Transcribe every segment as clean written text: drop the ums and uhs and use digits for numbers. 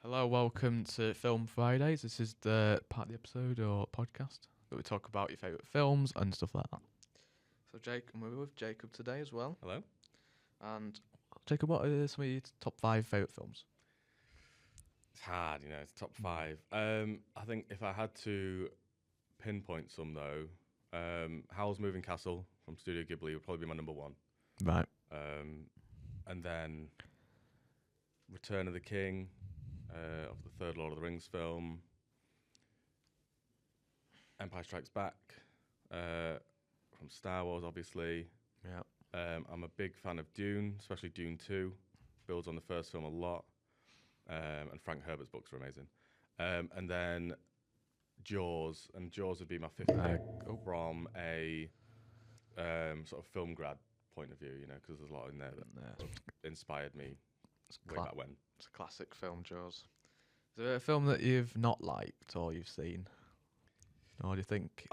Hello, welcome to Film Fridays. This is the part of the episode or podcast that we talk about your favourite films and stuff like that. So, Jake, and we're with Jacob today as well. Hello. And Jacob, what are some of your top 5 favourite films? It's hard, it's top 5. I think if I had to pinpoint some, though, Howl's Moving Castle from Studio Ghibli would probably be my number 1. Right. And then Return of the King, of the third Lord of the Rings film. Empire Strikes Back, from Star Wars, obviously. Yeah. I'm a big fan of Dune, especially Dune 2. Builds on the first film a lot. And Frank Herbert's books are amazing. And then Jaws, and Jaws would be my 5th pick from a sort of film grad point of view, because there's a lot in there that sort of inspired me way back when. It's a classic film, Jaws. Is there a film that you've not liked or you've seen? Or do you think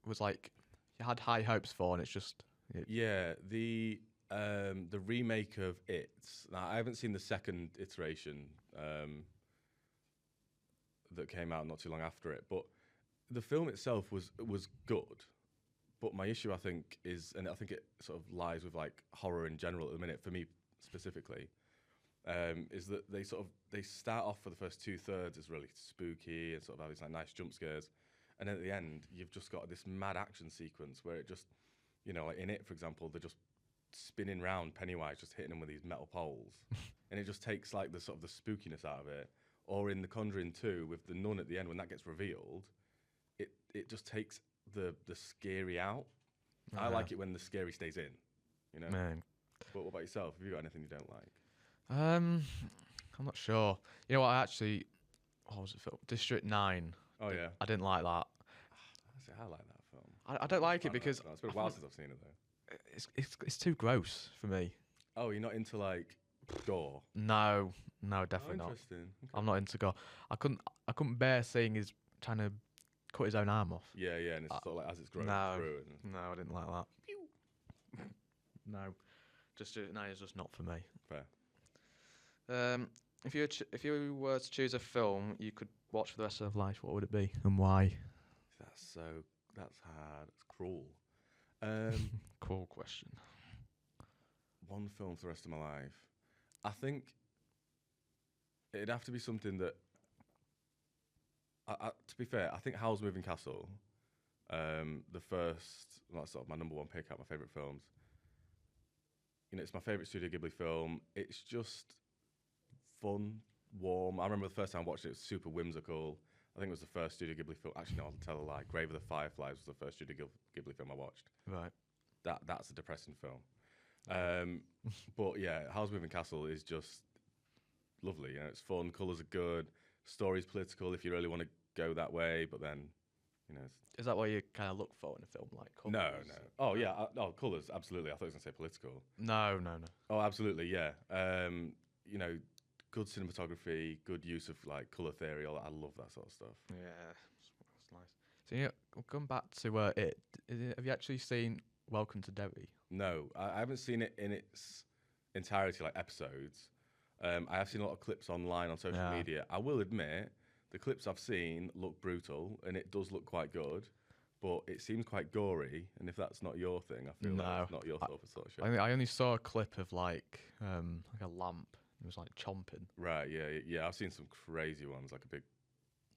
was like you had high hopes for and it's just... Yeah, the remake of It. Now, I haven't seen the second iteration that came out not too long after it, but the film itself was good. But my issue, I think, is, and I think it sort of lies with like horror in general at the minute, for me specifically, is that they start off for the first 2/3 as really spooky and sort of have these like nice jump scares, and then at the end you've just got this mad action sequence where it just, like in It, for example, they're just spinning round Pennywise, just hitting them with these metal poles, and it just takes like the sort of the spookiness out of it. Or in The Conjuring 2 with the nun at the end, when that gets revealed, it just takes the scary out. I like it when the scary stays in, Man. But what about yourself? Have you got anything you don't like? I'm not sure. You know what? What was it? Film? District 9. Oh yeah, I didn't like that. I like that film. I don't like it because it's been a while since I've seen it though. It's too gross for me. Oh, you're not into like gore? No, definitely not. Interesting. Okay. I'm not into gore. I couldn't bear seeing his trying to cut his own arm off. Yeah, and it's sort of like as it's growing through. No, I didn't like that. No, District 9 is just not for me. Fair. If you were to choose a film you could watch for the rest of life, what would it be and why? That's hard. It's cruel. Cool question. One film for the rest of my life. I think it'd have to be something that. To be fair, I think Howl's Moving Castle, the first, that's sort of my number 1 pick out my favourite films. It's my favourite Studio Ghibli film. It's just fun, warm. I remember the first time I watched it, it was super whimsical. I think it was the first Studio Ghibli film. Actually, no, I'll tell a lie. Grave of the Fireflies was the first Studio Ghibli film I watched. Right. That's a depressing film. But yeah, Howl's Moving Castle is just lovely. It's fun. Colours are good. Story's political if you really want to go that way. But then, Is that what you kind of look for in a film, like colours? No. Oh yeah. Colours. Absolutely. I thought I was gonna say political. No. Oh, absolutely. Yeah. Good cinematography, good use of like colour theory. I love that sort of stuff. Yeah, that's nice. So we'll come back to it. Have you actually seen Welcome to Derry? No, I haven't seen it in its entirety, like episodes. I have seen a lot of clips online on social media. I will admit, the clips I've seen look brutal, and it does look quite good, but it seems quite gory. And if that's not your thing, I feel like it's not your sort of show. I only saw a clip of like a lamp. It was like chomping. Right, yeah. I've seen some crazy ones, like a big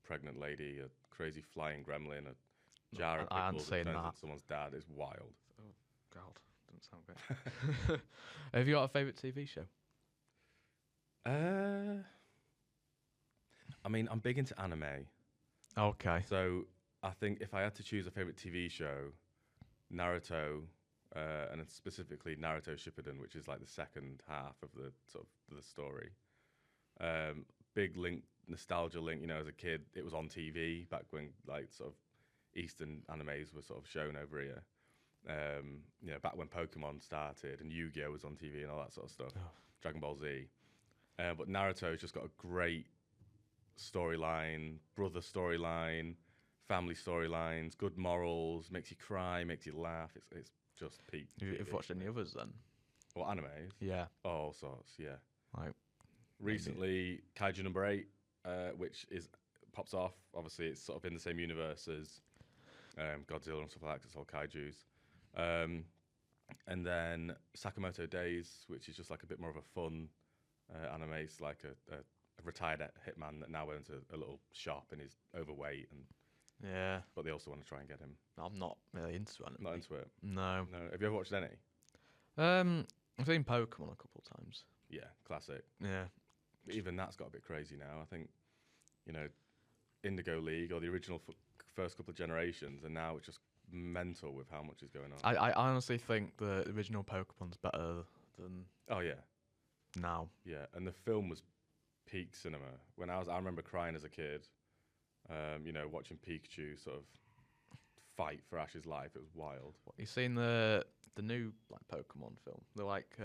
pregnant lady, a crazy flying gremlin, a jar of pickles that turns into someone's dad. It's wild. Oh, God. Doesn't sound great. Have you got a favourite TV show? I mean, I'm big into anime. Okay. So I think if I had to choose a favourite TV show, Naruto, and specifically Naruto Shippuden, which is like the second half of the sort of the story. Big nostalgia link. As a kid, it was on TV back when like sort of Eastern animes were sort of shown over here. Back when Pokemon started and Yu-Gi-Oh was on TV and all that sort of stuff. Oh. Dragon Ball Z. But Naruto's just got a great storyline, brother storyline, family storylines, good morals, makes you cry, makes you laugh. It's just peak. You've watched any others then? What, animes? Yeah. Oh, all sorts, yeah. Like recently, Kaiju number 8. which is pops off. Obviously, it's sort of in the same universe as Godzilla and stuff like that. 'Cause it's all kaiju's. And then Sakamoto Days, which is just like a bit more of a fun anime. It's like a retired hitman that now owns a little shop and is overweight, Yeah. but they also want to try and get him. I'm not really into it. Not into it. No. No. Have you ever watched any? I've seen Pokemon a couple of times. Yeah, classic. Yeah. But even that's got a bit crazy now. I think, Indigo League or the original first couple of generations, and now it's just mental with how much is going on. I honestly think the original Pokemon's better than Oh yeah, now. yeah. And the film was peak cinema. I remember crying as a kid. Watching Pikachu sort of fight for Ash's life. It was wild. You seen the new Pokemon film? They're like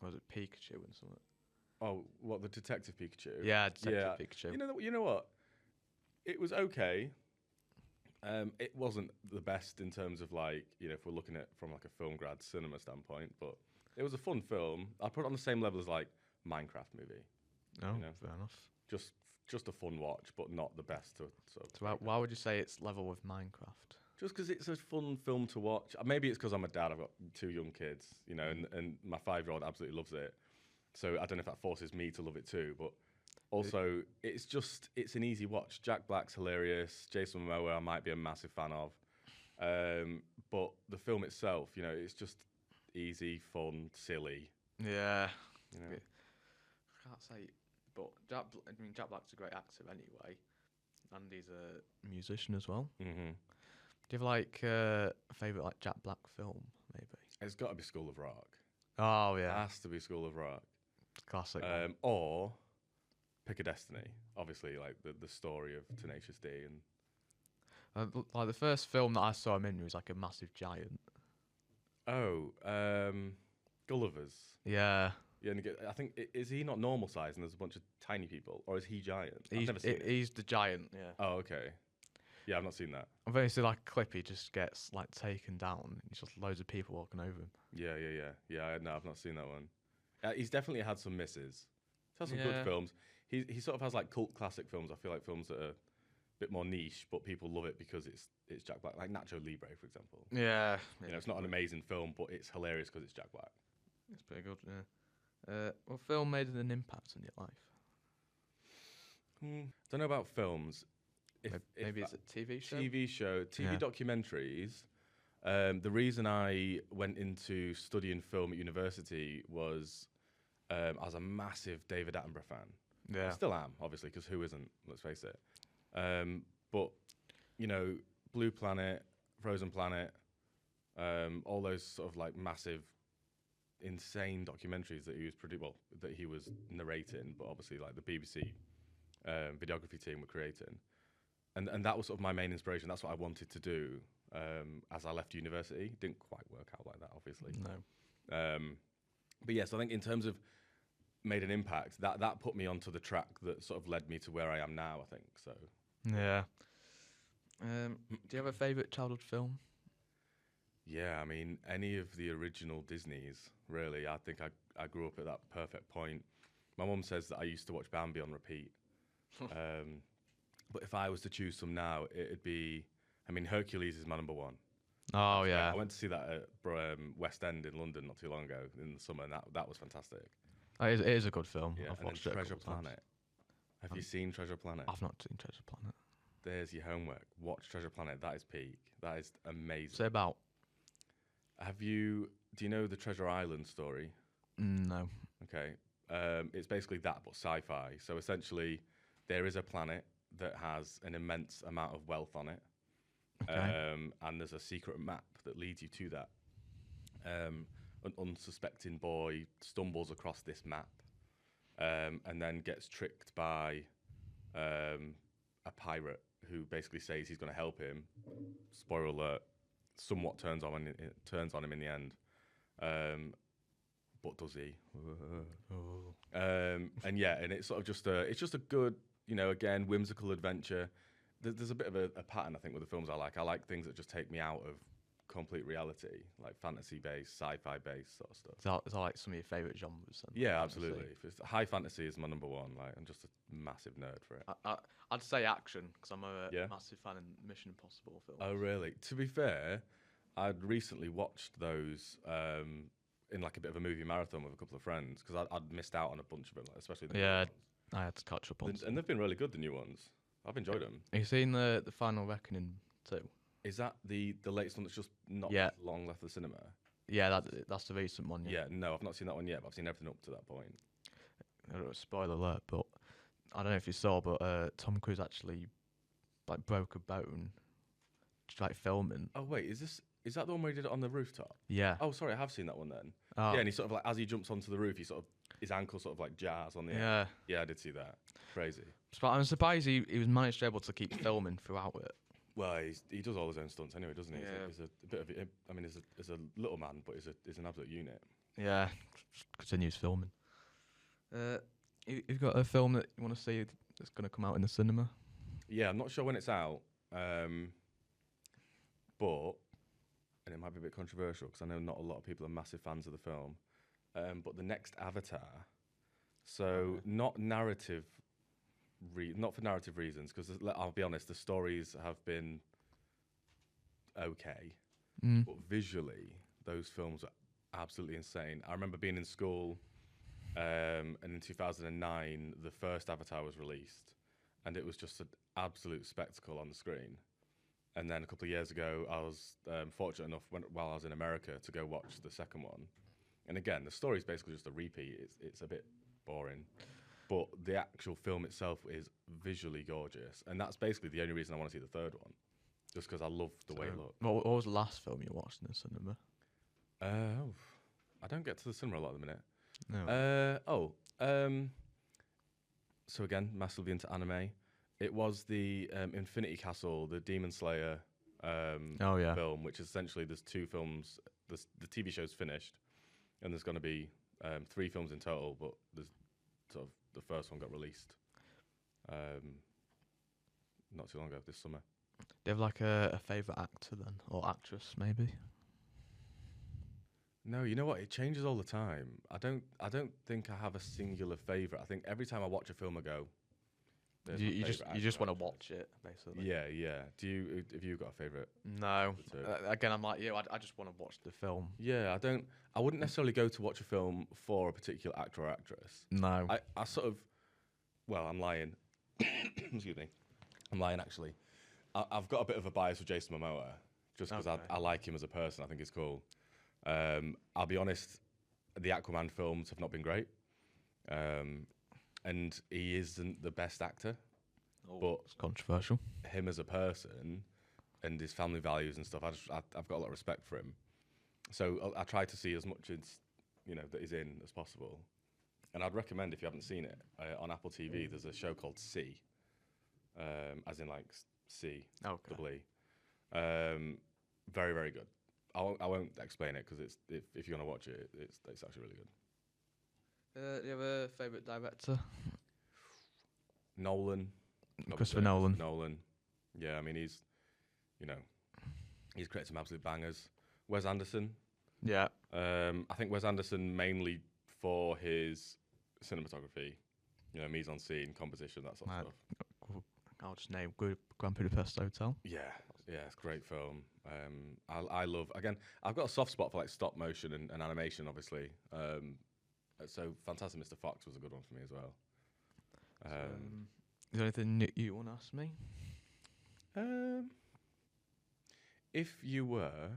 was it Pikachu and something? Oh, what, the Detective Pikachu? Yeah, Detective Pikachu. You know what? It was okay. It wasn't the best in terms of if we're looking at it from like a film grad cinema standpoint, but it was a fun film. I put it on the same level as like Minecraft movie. Oh, fair enough. Just a fun watch, but not the best to sort of. So why would you say it's level with Minecraft? Just because it's a fun film to watch. Maybe it's because I'm a dad. I've got 2 young kids, and my 5-year-old absolutely loves it. So I don't know if that forces me to love it too, but also it's an easy watch. Jack Black's hilarious. Jason Momoa I might be a massive fan of, but the film itself, it's just easy, fun, silly. Yeah. I I can't say, but Jack Black's a great actor anyway, and he's a musician as well. Mm-hmm. Do you have a favourite Jack Black film? Maybe It's got to be School of Rock. Oh It yeah, has to be School of Rock. classic. Or Pick a Destiny. Obviously, the story of Tenacious D and. The first film that I saw him in was like a massive giant. Oh, Gulliver's. Yeah, Yeah, and I think is he not normal size and there's a bunch of tiny people, or is he giant? I've never seen it. he's the giant. Yeah. Oh, okay. Yeah, I've not seen that. I've only seen a clip. He just gets taken down. And it's just loads of people walking over him. Yeah. No, I've not seen that one. He's definitely had some misses. He's had some good films. He sort of has cult classic films. I feel like films that are a bit more niche, but people love it because it's Jack Black, like Nacho Libre, for example. Yeah. It's not an amazing film, but it's hilarious because it's Jack Black. It's pretty good. Yeah. What film made an impact on your life? Don't know about films. Maybe it's a TV show. TV documentaries. The reason I went into studying film at university was I was a massive David Attenborough fan. Yeah. I still am, obviously, because who isn't? Let's face it. But Blue Planet, Frozen Planet, all those sort of massive, insane documentaries that he was narrating, but obviously the BBC videography team were creating. And that was sort of my main inspiration. That's what I wanted to do as I left university. Didn't quite work out like that, obviously. No. But yes, I think in terms of made an impact, that put me onto the track that sort of led me to where I am now, I think. So. Yeah. Do you have a favourite childhood film? Yeah, I mean, any of the original Disneys, really. I think I grew up at that perfect point. My mum says that I used to watch Bambi on repeat. But if I was to choose some now, it'd be, Hercules is my number one. Oh, yeah. I went to see that at West End in London not too long ago in the summer, and that was fantastic. It is a good film. Yeah, I've watched it Treasure a couple Planet. times. Have you seen Treasure Planet? I've not seen Treasure Planet. There's your homework. Watch Treasure Planet. That is peak. That is amazing. Say about. Do you know the Treasure Island story? No. Okay. It's basically that, but sci-fi. So essentially, there is a planet that has an immense amount of wealth on it. Okay. And there's a secret map that leads you to that. An unsuspecting boy stumbles across this map and then gets tricked by a pirate who basically says he's going to help him. Spoiler alert, somewhat turns on him in the end. But does he? And it's sort of just a good, again, whimsical adventure. There's a bit of a pattern, I think, with the films I like. I like things that just take me out of complete reality, like fantasy-based, sci-fi-based sort of stuff. Is that like some of your favourite genres? Then? Yeah, Fantasy? absolutely. If it's high fantasy is my number one. Like, I'm just a massive nerd for it. I'd say action because I'm a Yeah? massive fan of Mission Impossible films. Oh, really? To be fair, I'd recently watched those in like a bit of a movie marathon with a couple of friends because I'd missed out on a bunch of them, like, especially the new Yeah, ones. I had to catch up on. And they've been really good, the new ones. I've enjoyed them. Have you seen the Final Reckoning too? Is that the latest one that's just not Yeah. long left the cinema? Yeah, that's the recent one. Yeah, no, I've not seen that one yet, but I've seen everything up to that point. Spoiler alert, but I don't know if you saw, but Tom Cruise actually like broke a bone, just like filming. Oh wait, is that the one where he did it on the rooftop? Yeah. Oh, sorry, I have seen that one then. Oh. Yeah, and he sort of like as he jumps onto the roof, his ankle sort of like jars on the end. Yeah. Yeah, I did see that. Crazy. But I'm surprised he was managed to able to keep filming throughout it. Well, he does all his own stunts anyway, doesn't he? Yeah. He's a bit of I mean, he's a little man, but he's an absolute unit. Yeah. Just continues filming. You've got a film that you want to see that's going to come out in the cinema? Yeah, I'm not sure when it's out, but and it might be a bit controversial because I know not a lot of people are massive fans of the film. But the next Avatar, so not for narrative reasons, because I'll be honest, the stories have been okay, but visually those films are absolutely insane. I remember being in school, and in 2009 the first Avatar was released, and it was just an absolute spectacle on the screen. And then a couple of years ago, I was fortunate enough while I was in America to go watch the second one. And again, the story's basically just a repeat. It's a bit boring, but the actual film itself is visually gorgeous, and that's basically the only reason I want to see the third one, just because I love the way it looks. What was the last film you watched in the cinema? I don't get to the cinema a lot at the minute. No. So again, massively into anime. It was the Infinity Castle, the Demon Slayer film, which is essentially there's two films. The TV show's finished, and there's going to be 3 films in total, but there's sort of the first one got released not too long ago, this summer. Do you have like a favourite actor then, or actress maybe? No, you know what? It changes all the time. I don't think I have a singular favourite. I think every time I watch a film, I go, You just want to watch it, basically. Yeah. Have you got a favourite? No. Again, I'm like you. I just want to watch the film. Yeah, I wouldn't necessarily go to watch a film for a particular actor or actress. No. I sort of, well, I'm lying. Excuse me. I'm lying, actually. I've got a bit of a bias with Jason Momoa, just because I like him as a person. I think he's cool. I'll be honest, the Aquaman films have not been great. And he isn't the best actor, but it's controversial. Him as a person and his family values and stuff, I've got a lot of respect for him. So I try to see as much as that he's in as possible. And I'd recommend, if you haven't seen it, on Apple TV, there's a show called C, as in like C, double E. Very, very good. I won't explain it because if you're gonna watch it, it's actually really good. Do you have a favourite director? Nolan. Christopher Nolan. Nolan. Yeah, I mean he's created some absolute bangers. Wes Anderson. Yeah. I think Wes Anderson mainly for his cinematography, mise en scene, composition, that sort of stuff. I'll just name Grand Budapest Hotel. Yeah, it's a great film. I love, again, I've got a soft spot for like stop motion and animation, obviously. So Fantastic Mr. Fox was a good one for me as well. Is there anything you want to ask me? If you were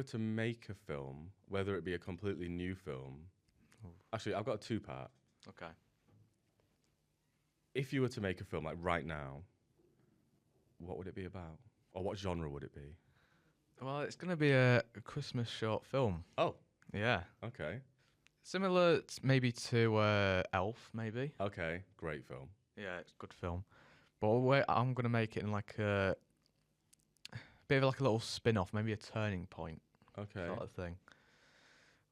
to make a film, whether it be a completely new film, actually, I've got a 2-part. Okay. If you were to make a film like right now, what would it be about, or what genre would it be? Well, it's going to be a Christmas short film. Oh. Yeah. Okay. Similar maybe to Elf, maybe. Okay, great film. Yeah, it's a good film. But I'm going to make it in like a bit of like a little spin-off, maybe a turning point. Okay. Sort of thing.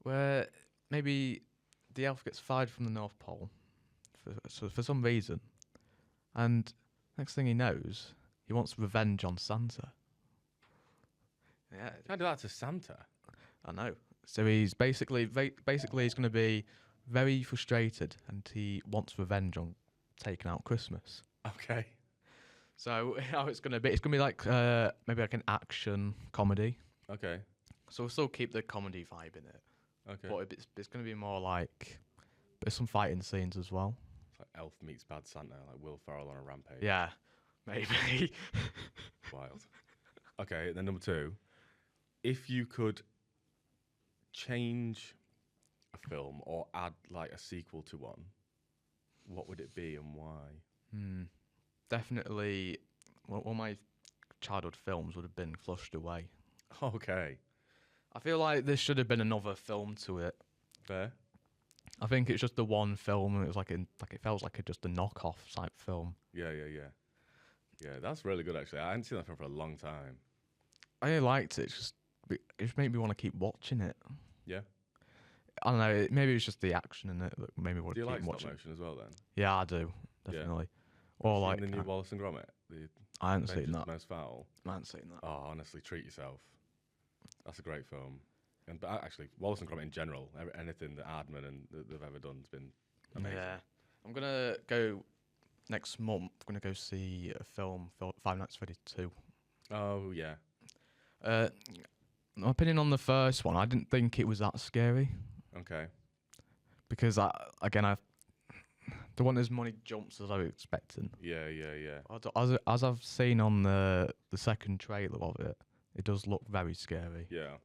Where maybe the elf gets fired from the North Pole for some reason. And next thing he knows, he wants revenge on Santa. Yeah, Can't do that to Santa. I know. So he's basically he's going to be very frustrated, and he wants revenge on taking out Christmas. Okay. So how it's going to be? It's going to be like maybe like an action comedy. Okay. So we'll still keep the comedy vibe in it, Okay. but it's going to be more like there's some fighting scenes as well. It's like Elf meets Bad Santa, like Will Ferrell on a rampage. Yeah, maybe. Wild. Okay, and then number 2, if you could change a film or add like a sequel to one, what would it be and why? Definitely, all my childhood films would have been flushed away. Okay. I feel like there should have been another film to it. Fair. I think it's just the one film, and it was like it felt like just a knockoff type film. Yeah, that's really good actually. I hadn't seen that film for a long time. I really liked it. It just made me want to keep watching it. Yeah. I don't know. Maybe it's just the action in it that made me want Do to you keep like watching. stop motion as well then? Yeah, I do definitely. Have Or you like seen the new Wallace and Gromit? I haven't seen Vengeance that. of the Most Foul. I haven't seen that. Oh, honestly, treat yourself. That's a great film. And but actually, Wallace and Gromit in general, anything that Aardman and they've ever done has been amazing. Yeah, I'm gonna go next month. I'm gonna go see a film, Five Nights at Freddy's 2. Oh yeah. My opinion on the first one, I didn't think it was that scary Okay. because there weren't as many jumps as I was expecting. Yeah. As I've seen on the second trailer of it, it does look very scary. Yeah.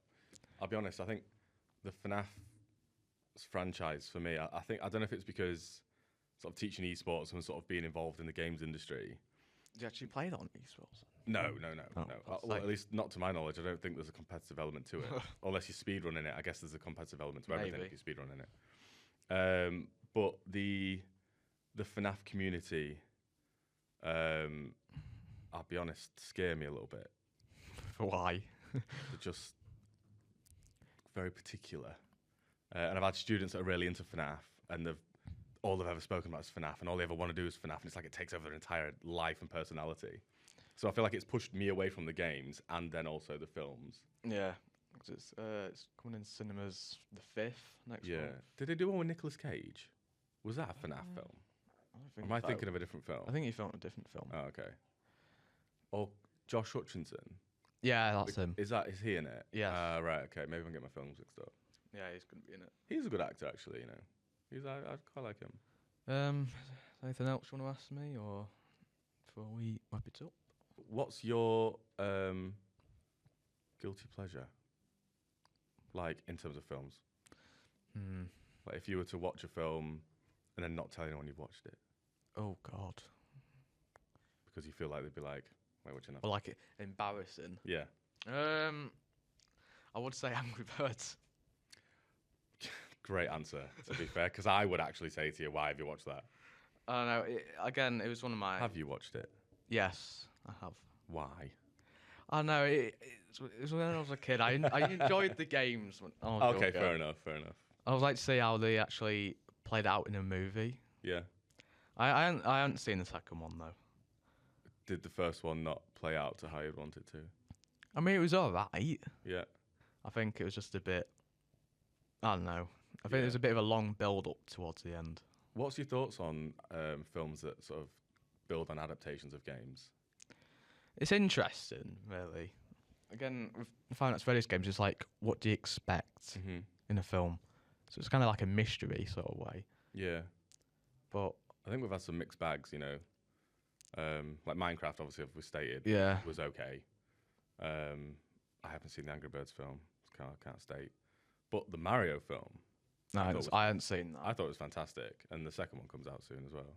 I'll be honest. I think the FNAF franchise for me, I think I don't know if it's because sort of teaching esports and sort of being involved in the games industry. Did you actually play that on esports? No. Like, At least not to my knowledge. I don't think there's a competitive element to it. Unless you're speedrunning it, I guess there's a competitive element to everything if you're speedrunning it. But the FNAF community, I'll be honest, scare me a little bit. Why? They're just very particular. And I've had students that are really into FNAF, and all they've ever spoken about is FNAF, and all they ever want to do is FNAF, and it's like it takes over their entire life and personality. So I feel like it's pushed me away from the games and then also the films. Yeah, it's coming in cinemas the 5th next month. Did they do one with Nicolas Cage? Was that a FNAF film? Am I thinking of a different film? I think you filmed a different film. Oh, okay. Or Josh Hutcherson. Yeah, that's him. Is he in it? Yeah. Right, okay. Maybe I'm getting my films mixed up. Yeah, he's going to be in it. He's a good actor, actually, you know. I quite like him. Anything else you want to ask me, or before we wrap it up? What's your guilty pleasure? Like, in terms of films? Like, if you were to watch a film and then not tell anyone you've watched it. Oh, God. Because you feel like they'd be like, wait, what's your name? Or like it embarrassing. Yeah. I would say Angry Birds. Great answer, to be fair, because I would actually say to you, why have you watched that? I don't know. It was one of my... Have you watched it? Yes, I have. Why? I know. It was when I was a kid. I enjoyed the games. Okay, fair enough. I would like to see how they actually played out in a movie. Yeah. I haven't seen the second one, though. Did the first one not play out to how you'd want it to? I mean, it was alright. Yeah. I think it was just a bit... I don't know. I think there's a bit of a long build-up towards the end. What's your thoughts on films that sort of build on adaptations of games? It's interesting, really. Again, with Five Nights at Freddy's games, it's like, what do you expect in a film? So it's kind of like a mystery sort of way. Yeah. But I think we've had some mixed bags, you know. Like Minecraft, obviously, as we stated, was okay. I haven't seen the Angry Birds film, so can't state. But the Mario film... No, I hadn't seen that. I thought it was fantastic, and the second one comes out soon as well.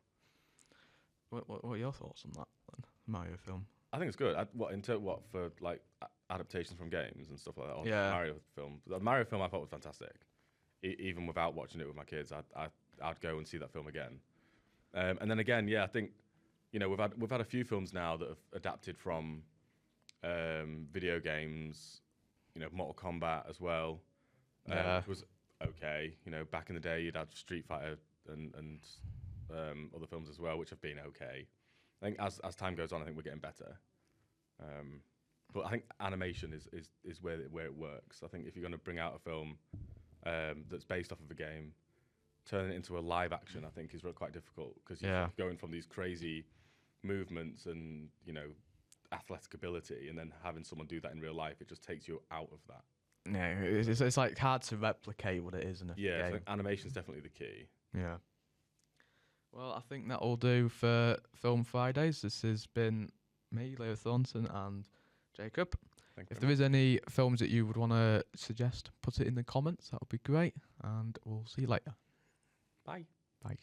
What are your thoughts on that then? Mario film? I think it's good. For like adaptations from games and stuff like that? Or Mario film. The Mario film I thought was fantastic. Even without watching it with my kids, I'd go and see that film again. And then again, I think we've had a few films now that have adapted from video games. You know, Mortal Kombat as well. Which was okay. You know, back in the day, you'd had Street Fighter and other films as well, which have been okay. I think as time goes on, I think we're getting better. But I think animation is where it works. I think if you're going to bring out a film that's based off of a game, turning it into a live action, I think is quite difficult because you're going from these crazy movements and athletic ability, and then having someone do that in real life, it just takes you out of that. Yeah, it's like hard to replicate what it is in a game. So animation's definitely the key. Yeah. Well, I think that'll do for Film Fridays. This has been me, Leo Thornton, and Jacob. If there is any films that you would want to suggest, put it in the comments. That would be great. And we'll see you later. Bye. Bye.